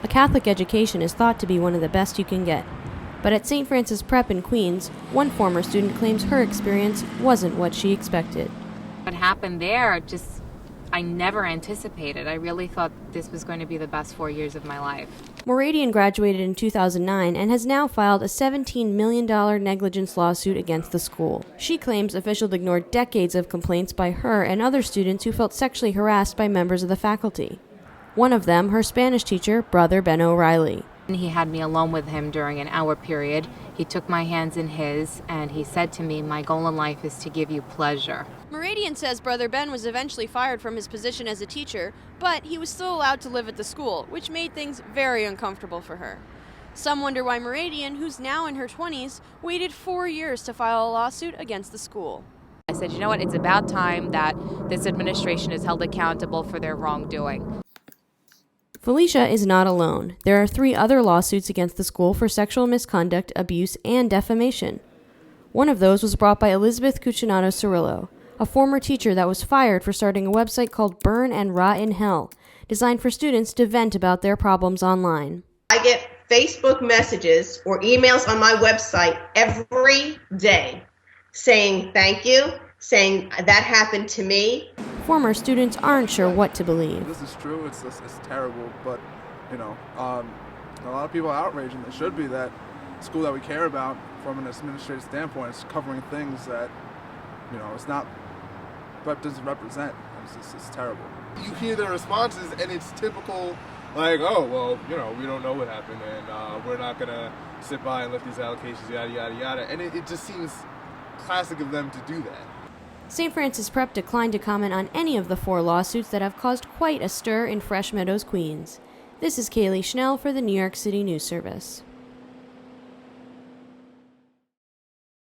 A Catholic education is thought to be one of the best you can get. But at St. Francis Prep in Queens, one former student claims her experience wasn't what she expected. What happened there, I never anticipated. I really thought this was going to be the best 4 years of my life. Moradian graduated in 2009 and has now filed a $17 million negligence lawsuit against the school. She claims officials ignored decades of complaints by her and other students who felt sexually harassed by members of the faculty. One of them, her Spanish teacher, Brother Ben O'Reilly. He had me alone with him during an hour period. He took my hands in his and he said to me, "My goal in life is to give you pleasure." Moradian says Brother Ben was eventually fired from his position as a teacher, but he was still allowed to live at the school, which made things very uncomfortable for her. Some wonder why Moradian, who's now in her 20s, waited 4 years to file a lawsuit against the school. I said, you know what, it's about time that this administration is held accountable for their wrongdoing. Felicia is not alone. There are 3 other lawsuits against the school for sexual misconduct, abuse, and defamation. One of those was brought by Elizabeth Cucinato Cirillo, a former teacher that was fired for starting a website called Burn and Rot in Hell, designed for students to vent about their problems online. I get Facebook messages or emails on my website every day saying thank you, saying that happened to me. Former students aren't sure what to believe. This is true. It's terrible, but a lot of people are outraged, and it should be that school that we care about from an administrative standpoint is covering things that it's not, but doesn't represent. It's terrible. You hear their responses, and it's typical, like, oh well, we don't know what happened, and we're not gonna sit by and let these allocations yada yada yada, and it just seems classic of them to do that. St. Francis Prep declined to comment on any of the 4 lawsuits that have caused quite a stir in Fresh Meadows, Queens. This is Kaylee Schnell for the New York City News Service.